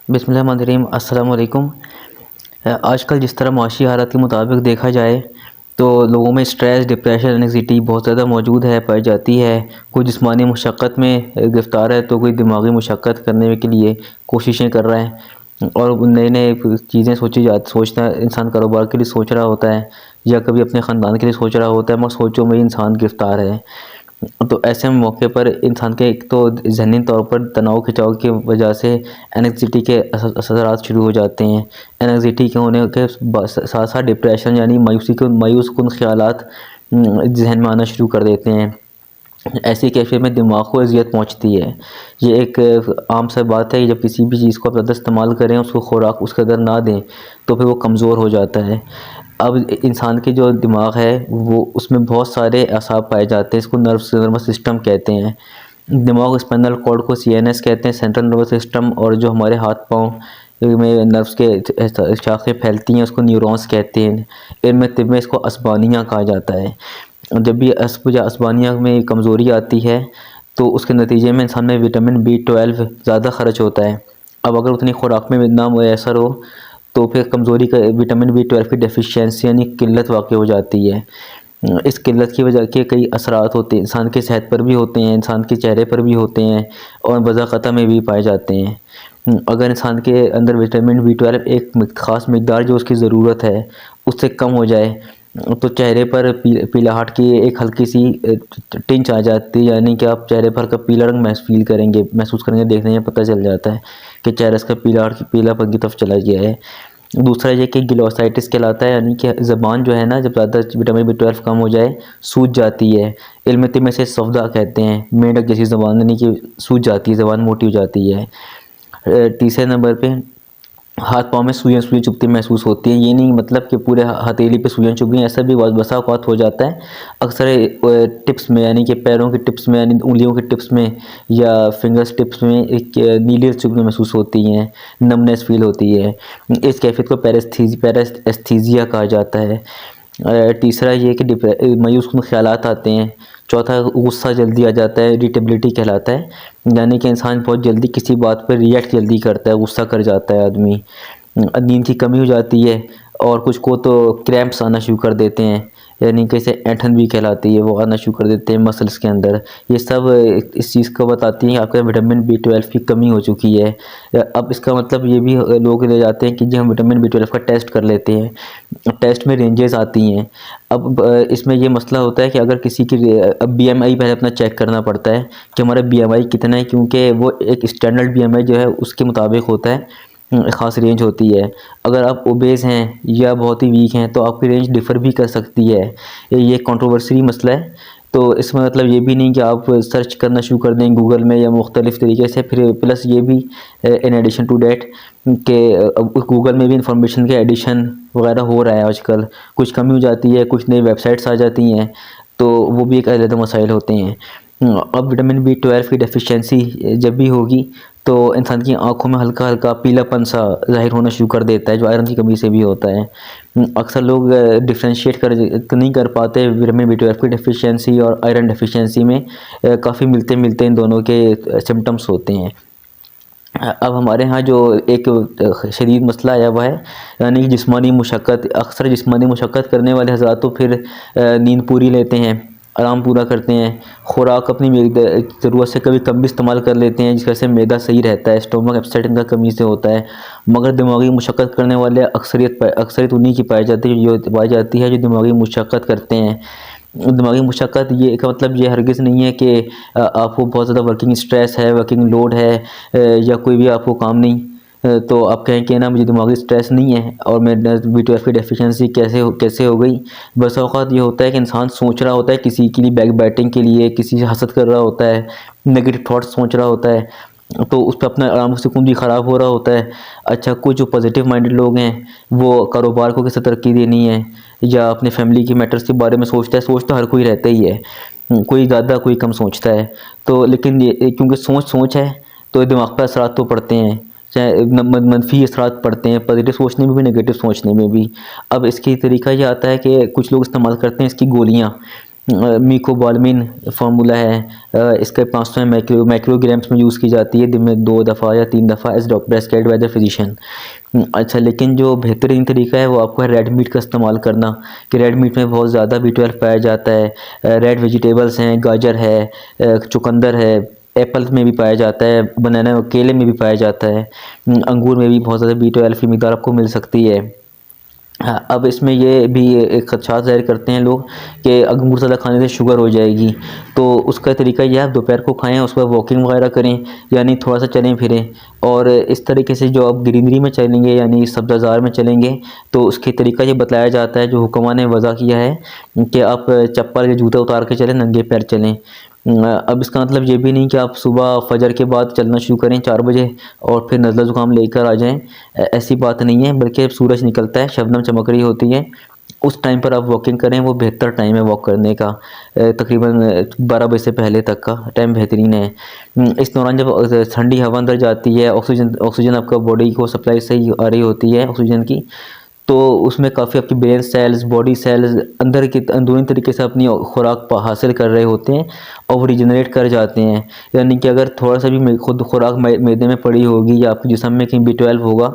बिस्मिल्लाहिर्रहमानिर्रहीम अस्सलाम वालेकुम। आजकल जिस तरह माशी हालात के मुताबिक देखा जाए तो लोगों में स्ट्रेस, डिप्रेशन, एंग्ज़ायटी बहुत ज़्यादा मौजूद है, पाई जाती है। कोई जिस्मानी मुशक्क़त में गिरफ़्तार है तो कोई दिमागी मुशक्क़त करने के लिए कोशिशें कर रहा है और नए-नए चीज़ें सोचना इंसान कारोबार के लिए सोच रहा होता है या कभी अपने ख़ानदान के लिए सोच रहा होता है, मगर सोचों में ही इंसान गिरफ़्तार है। तो ऐसे मौके पर इंसान के एक तो ज़हनी तौर पर तनाव खिंचाव की वजह से एंग्ज़ायटी के असरात शुरू हो जाते हैं। एंग्ज़ायटी के होने के साथ साथ डिप्रेशन यानी मायूस कुन ख़यालात ज़हन में आना शुरू कर देते हैं। ऐसी कैफियत में दिमाग को अज़ियत पहुँचती है। ये एक आम सा बात है कि जब किसी भी चीज़ को आप ज़्यादा इस्तेमाल करें, उसको खुराक उस कदर ना दें, तो फिर वो कमज़ोर हो जाता है। अब इंसान के जो दिमाग है, वो उसमें बहुत सारे असाब पाए जाते हैं, इसको नर्वस सिस्टम कहते हैं। दिमाग स्पाइनल कॉर्ड को सीएनएस कहते हैं, सेंट्रल नर्वस सिस्टम, और जो हमारे हाथ-पाँव में नर्व्स के शाखें फैलती हैं, उसको न्यूरॉन्स कहते हैं। इल्म तिब में इसको असबानियाँ कहा जाता है। जब भी असबानिया में कमज़ोरी आती है तो उसके नतीजे में इंसान में विटामिन बी 12 ज़्यादा खर्च होता है। अब अगर उतनी खुराक में ना मैसर हो तो फिर कमज़ोरी का विटामिन बी 12 की डेफिशिएंसी यानी किल्लत वाक़ई हो जाती है। इस किल्लत की वजह के कई असरात होते हैं, इंसान की सेहत पर भी होते हैं, इंसान के चेहरे पर भी होते हैं और वज़ाक़ता में भी पाए जाते हैं। अगर इंसान के अंदर विटामिन बी 12 एक ख़ास मिक़दार जो उसकी ज़रूरत है उससे कम हो जाए तो चेहरे पर पीलाहट की एक हल्की सी टिंच आ जाती है, यानी कि आप चेहरे पर हल्का पीला रंग महसूस करेंगे, देखने में पता चल जाता है कि चेहरा इसका पीलापन की तरफ चला गया है। दूसरा ये कि ग्लोसाइटिस कहलाता है, यानी कि ज़बान जो है ना, जब ज़्यादा विटामिन बी 12 कम हो जाए सूज जाती है। इल्म तिब में से सफ़दा कहते हैं, मेंढक जैसी ज़बान, यानी कि सूज जाती है, ज़बान मोटी हो जाती है। तीसरे नंबर पे हाथ पाँव में सुइयाँ चुभती महसूस होती हैं। ये नहीं मतलब कि पूरे हथेली पे सुइयाँ चुभ गई, ऐसा भी बसा औक़ात हो जाता है। अक्सर टिप्स में, यानी कि पैरों के टिप्स में, यानी उँगलियों के टिप्स में या फिंगर्स टिप्स में एक नीली चुभने महसूस होती हैं, नमनेस फ़ील होती है। इस कैफ़ियत को पैरास्थीज़िया कहा जाता है। तीसरा ये कि मायूस-कुन ख़यालात आते हैं। चौथा, गुस्सा जल्दी आ जाता है, इरिटेबिलिटी कहलाता है, यानी कि इंसान बहुत जल्दी किसी बात पर रिएक्ट जल्दी करता है, गुस्सा कर जाता है आदमी। नींद की कमी हो जाती है और कुछ को तो क्रैम्प्स आना शुरू कर देते हैं, यानी कि इसे ऐंठन भी कहलाती है, वो आना शुरू कर देते हैं मसल्स के अंदर। ये सब इस चीज़ को बताती है कि आपके विटामिन बी 12 की कमी हो चुकी है। अब इसका मतलब ये भी लोग ले जाते हैं कि जी हम विटामिन बी 12 का टेस्ट कर लेते हैं। टेस्ट में रेंजेस आती हैं। अब इसमें ये मसला होता है कि अगर किसी की अब बीएमआई पहले अपना चेक करना पड़ता है कि हमारा बीएमआई कितना है, क्योंकि वो एक स्टैंडर्ड बीएमआई जो है उसके मुताबिक होता है, ख़ास रेंज होती है। अगर आप ओबेस हैं या बहुत ही वीक हैं तो आपकी रेंज डिफ़र भी कर सकती है। ये कंट्रोवर्सी मसला है। तो इसमें मतलब ये भी नहीं कि आप सर्च करना शुरू कर दें गूगल में या मुख्तलिफ़ तरीके से, फिर प्लस ये भी इन एडिशन टू डैट कि गूगल में भी इंफॉर्मेशन के एडिशन वगैरह हो रहा है आजकल। कुछ कमी हो जाती है, कुछ नई वेबसाइट्स आ जाती हैं, तो वो भी एक अलग मसाइल होते हैं। अब विटामिन बी 12 की डेफिशिएंसी जब भी होगी तो इंसान की आँखों में हल्का-हल्का पीलापन सा ज़ाहिर होना शुरू कर देता है, जो आयरन की कमी से भी होता है। अक्सर लोग डिफरेंशिएट नहीं कर पाते विटामिन बी 12 की डेफिशिएंसी और आयरन डेफिशिएंसी में। काफ़ी मिलते-मिलते इन दोनों के सिम्पटम्स होते हैं। अब हमारे यहाँ जो एक शदीद मसला आया हुआ है, यानी कि जिस्मानी मुशक्क़त। अक्सर जिस्मानी मुशक्क़त करने वाले हज़रात तो फिर नींद पूरी लेते हैं, आराम पूरा करते हैं, खुराक अपनी ज़रूरत से कभी कम भी इस्तेमाल कर लेते हैं, जिस वजह से मैदा सही रहता है, स्टोमक अपसेट इनका कमी से होता है। मगर दिमागी मुशक्क़त करने वाले अक्सरियत उन्हीं की पाई जाती है जो दिमागी मुशक्क़त करते हैं। दिमागी मुशक्क़त ये का मतलब ये हरगिज़ नहीं है कि आपको बहुत ज़्यादा वर्किंग स्ट्रेस है, वर्किंग लोड है, या कोई भी आपको काम नहीं, तो आप कहें कि ना मुझे दिमागी स्ट्रेस नहीं है और मैं बी 12 की डेफिशिएंसी कैसे हो गई। बस औक़ात ये होता है कि इंसान सोच रहा होता है किसी के लिए बैक बैटिंग के लिए, किसी से हसद कर रहा होता है, नेगेटिव थॉट्स सोच रहा होता है, तो उस पे अपना आराम सुकून भी ख़राब हो रहा होता है। अच्छा, कुछ जो पॉजिटिव माइंडेड लोग हैं वो कारोबार को कैसे तरक्की देनी है या अपने फैमिली के मैटर्स के बारे में सोचता है। सोच तो हर कोई रहता ही है, कोई ज़्यादा कोई कम सोचता है। तो लेकिन ये क्योंकि सोच है तो दिमाग पर असरात तो पड़ते हैं, चाहे मनफी असरात पड़ते हैं, पॉजिटिव सोचने में भी, नेगेटिव सोचने में भी। अब इसकी तरीका ये आता है कि कुछ लोग इस्तेमाल करते हैं इसकी गोलियाँ। मीकोबालमिन फार्मूला है। इसके 500 माइक्रोग्राम्स में यूज़ की जाती है, दिन में 2 दफ़ा या 3 दफ़ा, as doctor prescribed by the physician. अच्छा, लेकिन जो बेहतरीन तरीका है वो आपको है रेड मीट का इस्तेमाल करना, कि रेड मीट में बहुत ज़्यादा B12 पाया जाता है। रेड वेजिटेबल्स हैं, गाजर है, चुकंदर है, एप्पल में भी पाया जाता है, बनाना केले में भी पाया जाता है, अंगूर में भी बहुत ज़्यादा B12 की मिकदार आपको मिल सकती है। हाँ, अब इसमें ये भी एक खदशा ज़ाहिर करते हैं लोग कि अंगूर ज़्यादा खाने से शुगर हो जाएगी। तो उसका तरीका ये है, आप दोपहर को खाएं, उसके बाद वॉकिंग वगैरह करें, यानी थोड़ा सा चलें फिरें। और इस तरीके से जो आप ग्रीनरी में चलेंगे यानी सब्ज़ाज़ार में चलेंगे, तो उसके तरीका ये बताया जाता है, जो हुक्मा ने वज़ा किया है, कि आप चप्पल या जूता उतार के चलें, नंगे पैर चलें। अब इसका मतलब ये भी नहीं कि आप सुबह फजर के बाद चलना शुरू करें 4 बजे और फिर नज़ला ज़ुकाम लेकर आ जाएं। ऐसी बात नहीं है, बल्कि जब सूरज निकलता है, शबनम चमक रही होती है, उस टाइम पर आप वॉकिंग करें, वो बेहतर टाइम है वॉक करने का। तकरीबन 12 बजे से पहले तक का टाइम बेहतरीन है। इस दौरान जब ठंडी हवा अंदर जाती है, ऑक्सीजन आपका बॉडी को सप्लाई सही आ रही होती है ऑक्सीजन की, तो उसमें काफ़ी आपकी ब्रेन सेल्स, बॉडी सेल्स अंदर की अंदरूनी तरीके से अपनी खुराक हासिल कर रहे होते हैं और वो रिजनरेट कर जाते हैं। यानी कि अगर थोड़ा सा भी खुद खुराक मैदे में पड़ी होगी या आपके जिस्म में कहीं B12 होगा,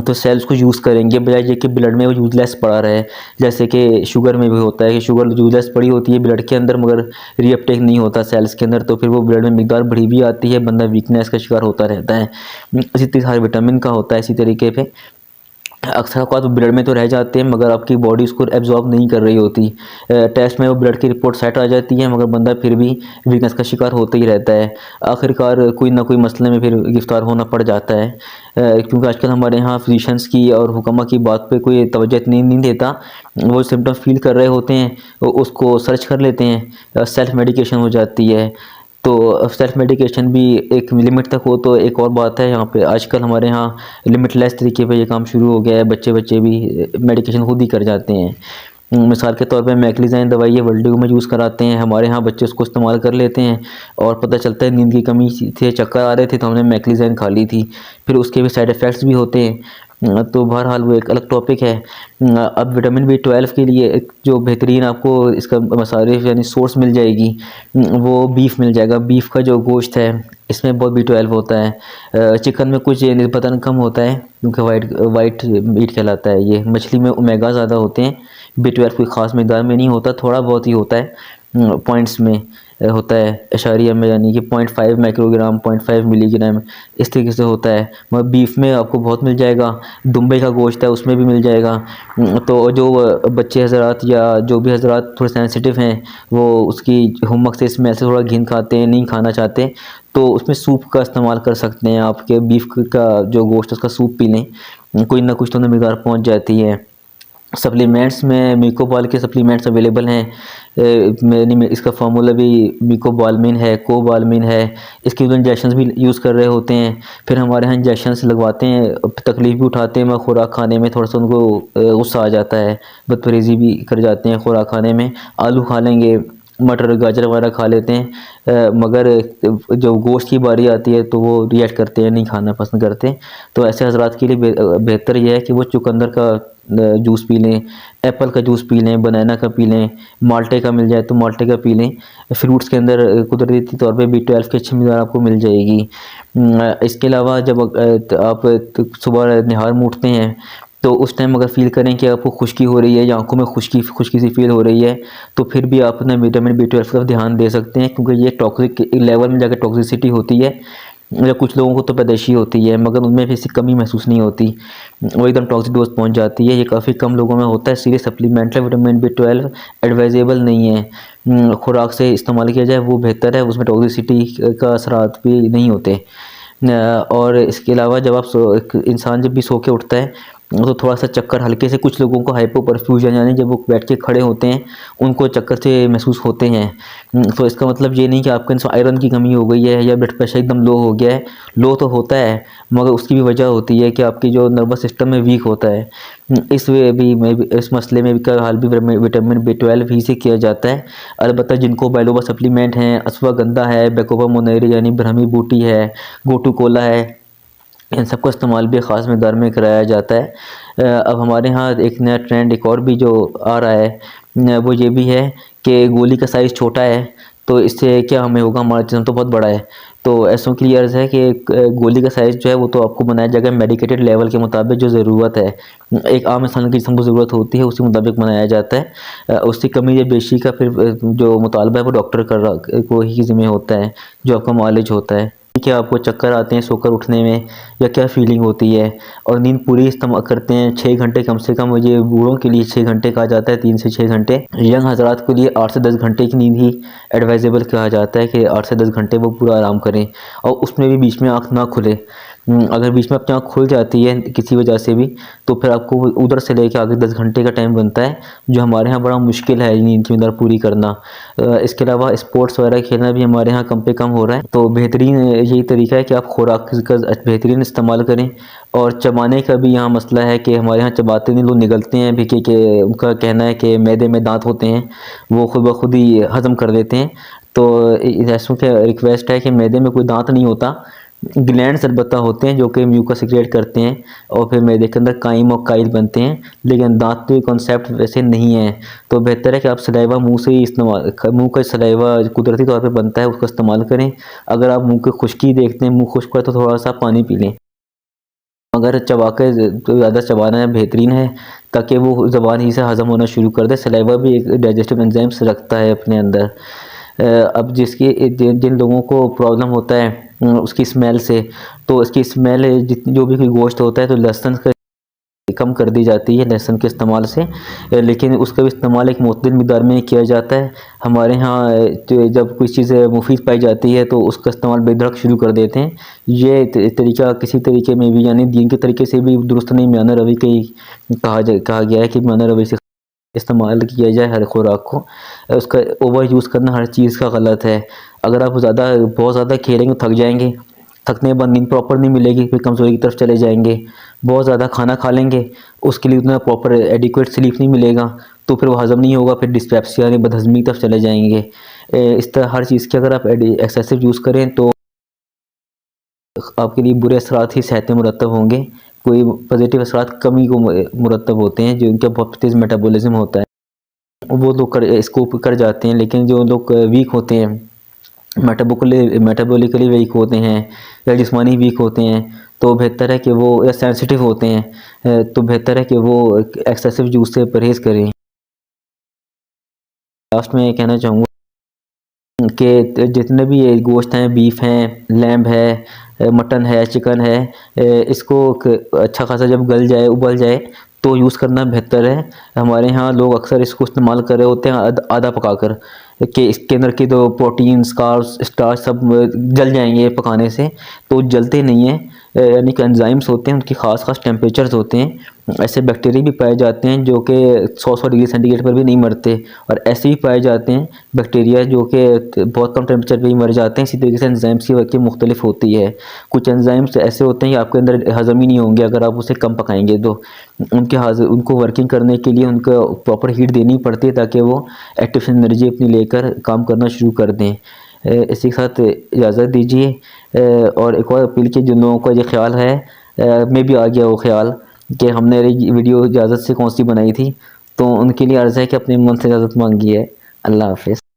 तो सेल्स को यूज़ करेंगे, बजाय ये कि ब्लड में वो यूजलेस पड़ा रहे। जैसे कि शुगर में भी होता है कि शुगर यूजलेस पड़ी होती है ब्लड के अंदर, मगर रीअपटेक नहीं होता सेल्स के अंदर, तो फिर वो ब्लड में मिकदार बढ़ी भी आती है, बंदा वीकनेस का शिकार होता रहता है। इसी तरह विटामिन का होता है इसी तरीके पे। अक्सर औक़ात ब्लड में तो रह जाते हैं, मगर आपकी बॉडी उसको एब्जॉर्ब नहीं कर रही होती। टेस्ट में वो ब्लड की रिपोर्ट सेट आ जाती है, मगर बंदा फिर भी वीकनेस का शिकार होता ही रहता है। आखिरकार कोई ना कोई मसले में फिर गिरफ्तार होना पड़ जाता है, क्योंकि आजकल हमारे यहाँ फिजिशंस की और हुक्मा की बात पे कोई तवज्जो नहीं देता। वो सिम्टम फील कर रहे होते हैं, उसको सर्च कर लेते हैं, सेल्फ मेडिकेशन हो जाती है। तो सेल्फ मेडिकेशन भी एक लिमिट तक हो तो एक और बात है। यहाँ पे आजकल हमारे यहाँ लिमिटलेस तरीके पे ये काम शुरू हो गया है, बच्चे भी मेडिकेशन खुद ही कर जाते हैं। मिसाल के तौर पे मैक्लिज़ाइन दवाई है, वर्ल्डिगो में यूज़ कराते हैं, हमारे यहाँ बच्चे उसको इस्तेमाल कर लेते हैं और पता चलता है नींद की कमी थी, चक्कर आ रहे थे, तो हमने मैक्लिज़ाइन खा ली थी, फिर उसके भी साइड इफ़ेक्ट्स भी होते हैं। तो बहरहाल वो एक अलग टॉपिक है। अब विटामिन B12 के लिए एक जो बेहतरीन आपको इसका मसारिफ यानी सोर्स मिल जाएगी, वो बीफ मिल जाएगा। बीफ का जो गोश्त है, इसमें बहुत B12 होता है। चिकन में कुछ निस्बतन कम होता है, क्योंकि वाइट मीट कहलाता है ये। मछली में ओमेगा ज़्यादा होते हैं, B12 कोई ख़ास मिकदार में नहीं होता, थोड़ा बहुत ही होता है, पॉइंट्स में होता है, अशारिया में, यानी कि 0.5 माइक्रोग्राम, 0.5 मिलीग्राम, इस तरीके से होता है। मगर बीफ में आपको बहुत मिल जाएगा। दुम्बे का गोश्त है, उसमें भी मिल जाएगा। तो जो बच्चे हजरात या जो भी हजरात थोड़े सेंसिटिव हैं, वो उसकी हुमक से, स्मेल से थोड़ा घिन खाते हैं, नहीं खाना चाहते, तो उसमें सूप का इस्तेमाल कर सकते हैं। आपके बीफ का जो गोश्त है उसका सूप पी लें, कोई ना कुछ तो मिकदार पहुँच जाती है। सप्लीमेंट्स में मीकोबाल के सप्लीमेंट्स अवेलेबल हैं। मैंने इसका फार्मूला भी मीकोबालमिन है, कोबालमिन है। इसके जो इंजेक्शंस भी यूज़ कर रहे होते हैं, फिर हमारे यहाँ इंजेक्शंस लगवाते हैं, तकलीफ़ भी उठाते हैं, मगर खुराक खाने में थोड़ा सा उनको गुस्सा आ जाता है, बदपरहेज़ी भी कर जाते हैं खुराक खाने में। आलू खा लेंगे, मटर गाजर वगैरह खा लेते हैं, मगर जब गोश्त की बारी आती है तो वो रिएक्ट करते हैं, नहीं खाना पसंद करते। तो ऐसे हजरात के लिए बेहतर यह है कि वो चुकंदर का जूस पी लें, एप्पल का जूस पी लें, बनाना का पी लें, माल्टे का मिल जाए तो माल्टे का पी लें। फ्रूट्स के अंदर कुदरती तौर पे B12 की अच्छी मिकदार आपको मिल जाएगी। इसके अलावा जब आप सुबह निहार में उठते हैं, तो उस टाइम अगर फ़ील करें कि आपको खुश्की हो रही है या आँखों में खुश्की सी फ़ील हो रही है, तो फिर भी आप अपना विटामिन B12 का ध्यान दे सकते हैं, क्योंकि ये टॉक्सिक लेवल में जाकर टॉक्सिसिटी होती है, या कुछ लोगों को तो पैदाइशी होती है, मगर उनमें भी इसकी कमी महसूस नहीं होती, वो एकदम टॉक्सिक डोज पहुंच जाती है। ये काफ़ी कम लोगों में होता है। Serious supplemental vitamin B12 advisable नहीं है, खुराक से इस्तेमाल किया जाए वो बेहतर है, उसमें टॉक्सिसिटी का असरात भी नहीं होते। और इसके अलावा जब आप एक इंसान जब भी सो के उठता है, तो थोड़ा सा चक्कर हल्के से, कुछ लोगों को हाइपोपरफ्यूजन यानी जब वो बैठ के खड़े होते हैं उनको चक्कर से महसूस होते हैं। तो इसका मतलब ये नहीं कि आपके अंदर आयरन की कमी हो गई है या ब्लड प्रेशर एकदम लो हो गया है। लो तो होता है, मगर उसकी भी वजह होती है कि आपकी जो नर्वस सिस्टम में वीक होता है। इस मसले में भी का हल भी विटामिन B12 ही से किया जाता है। अलबत्ता जिनको बाइलोबा सप्लीमेंट हैं, अश्वगंधा है, बेकोबा मोनेरी यानी ब्रह्मी बूटी है, गोटू कोला है, इन सब का इस्तेमाल भी ख़ास मकदार में कराया जाता है। अब हमारे यहाँ एक नया ट्रेंड एक और भी जो आ रहा है, वो ये भी है कि गोली का साइज़ छोटा है, तो इससे क्या हमें होगा, हमारा जिस्म तो बहुत बड़ा है। तो ऐसों के लिए अर्ज़ है कि गोली का साइज़ जो है वो तो आपको बनाया जाएगा मेडिकेटेड लेवल के मुताबिक, जो ज़रूरत है, एक आम इंसान की जिस्म को ज़रूरत होती है उसी मुताबिक बनाया जाता है। उससे कमी या बेशी का फिर जो मुतालबा है वो डॉक्टर को ही ज़िम्मे होता है, जो आपका मुआलिज होता है। क्या आपको चक्कर आते हैं सोकर उठने में, या क्या फ़ीलिंग होती है, और नींद पूरी इस्तेमाल करते हैं 6 घंटे कम से कम, ये बूढ़ों के लिए 6 घंटे कहा जाता है, 3 से 6 घंटे। यंग हज़रात के लिए 8 से 10 घंटे की नींद ही एडवाइजेबल कहा जाता है कि 8 से 10 घंटे वो पूरा आराम करें, और उसमें भी बीच में आँख ना खुले। अगर बीच में आपकी आँख खुल जाती है किसी वजह से भी, तो फिर आपको उधर से लेके आगे 10 घंटे का टाइम बनता है, जो हमारे यहाँ बड़ा मुश्किल है नींद की नींद पूरी करना। इसके अलावा स्पोर्ट्स वगैरह खेलना भी हमारे यहाँ कम पे कम हो रहा है। तो बेहतरीन यही तरीका है कि आप खुराक का बेहतरीन इस्तेमाल करें। और चबाने का भी यहाँ मसला है कि हमारे यहाँ चबाते नहीं, लोग निगलते हैं भी, कि उनका कहना है कि मैदे में दांत होते हैं, वो खुद ब खुद ही हज़म कर लेते हैं। तो ऐसों के रिक्वेस्ट है कि मैदे में कोई दांत नहीं होता, ग्लैंड्स अलबत्ता होते हैं जो कि म्यूकस सिक्रेट करते हैं, और फिर मैदे के अंदर काइम और काइल बनते हैं, लेकिन दांत तो कॉन्सेप्ट वैसे नहीं है। तो बेहतर है कि आप सलाइवा मुंह से ही इस्तेमाल, मुंह का सलाइवा कुदरती तौर पे बनता है, उसका इस्तेमाल करें। अगर आप मुंह की खुश्की देखते हैं, मुंह खुश्क है, तो थोड़ा सा पानी पी लें। अगर चबा के तो ज़्यादा चबाना है बेहतरीन है, ताकि वो ज़बान ही से हज़म होना शुरू कर दे। सलाइवा भी एक डाइजेस्टिव एंजाइम्स रखता है अपने अंदर। अब जिन लोगों को प्रॉब्लम होता है उसकी स्मेल से, तो इसकी स्मेल जितनी जो भी कोई गोश्त होता है तो लहसुन का कम कर दी जाती है लहसुन के इस्तेमाल से, लेकिन उसका भी इस्तेमाल एक मुतदल मिक़दार में किया जाता है। हमारे यहाँ जब कोई चीज़ मुफीद पाई जाती है तो उसका इस्तेमाल बेधड़क शुरू कर देते हैं। ये तरीका किसी तरीके में भी, यानी दीन के तरीके से भी दुरुस्त नहीं, मियाना रवि का ही कहा गया है कि मियाना रवि से इस्तेमाल किया जाए हर खुराक को। उसका ओवर यूज़ करना हर चीज़ का गलत है। अगर आप बहुत ज़्यादा खेलेंगे थक जाएंगे, थकने के बाद नींद प्रॉपर नहीं मिलेगी, फिर कमज़ोरी की तरफ चले जाएंगे। बहुत ज़्यादा खाना खा लेंगे, उसके लिए उतना प्रॉपर एडिक्वेट स्लीप नहीं मिलेगा, तो फिर वो हज़म नहीं होगा, फिर डिस्पेप्सिया यानी बदहज़मी की तरफ चले जाएंगे। इस तरह हर चीज़ की अगर आप एक्सेसिव यूज़ करें तो आपके लिए बुरे असरात ही सेहत में मुरतब होंगे। कोई पॉजिटिव असरात कमी को मुरतब होते हैं, जो उनका बहुत तेज़ मेटाबॉलिज्म होता है, वो लोग इसको कर जाते हैं। लेकिन जो लोग वीक होते हैं, मेटाबॉलिकली वीक होते हैं, या जिस्मानी वीक होते हैं, तो बेहतर है कि वो, या सेंसिटिव होते हैं, तो बेहतर है कि वो एक्सेसिव जूस से परहेज़ करें। लास्ट में ये कहना चाहूँगा कि जितने भी ये गोश्त हैं, बीफ हैं, लैम्ब है, मटन है, चिकन है, इसको अच्छा खासा जब गल जाए, उबल जाए, तो यूज़ करना बेहतर है। हमारे यहाँ लोग अक्सर इसको इस्तेमाल कर रहे होते हैं आधा पकाकर, कि इसके अंदर की तो प्रोटीन्स, कार्ब्स, स्टार्च सब जल जाएंगे पकाने से, तो जलते नहीं हैं। यानी कि एंजाइम्स होते हैं, उनकी ख़ास टेम्परेचर्स होते हैं। ऐसे बैक्टीरिया भी पाए जाते हैं जो कि 100 डिग्री सेंटीग्रेड पर भी नहीं मरते, और ऐसे भी पाए जाते हैं बैक्टीरिया जो कि बहुत कम टेम्परेचर पे ही मर जाते हैं। इसी तरीके से एंजाइम्स की वर्किंग मुख्तलिफ होती है। कुछ एंजाइम्स ऐसे होते हैं कि आपके अंदर हज़म ही नहीं होंगे अगर आप उसे कम पकाएंगे, तो उनको वर्किंग करने के लिए उनको प्रॉपर हीट देनी पड़ती है, ताकि वो एक्टिव एनर्जी अपनी लेकर काम करना शुरू कर दें। इसी के साथ इजाज़त दीजिए, और एक और अपील की, जिन लोगों का ये ख्याल है, में भी आ गया वो ख्याल कि हमने वीडियो इजाज़त से कौन सी बनाई थी, तो उनके लिए अर्ज़ है कि अपने मन से इजाज़त मांगी है। अल्लाह हाफ़िज़।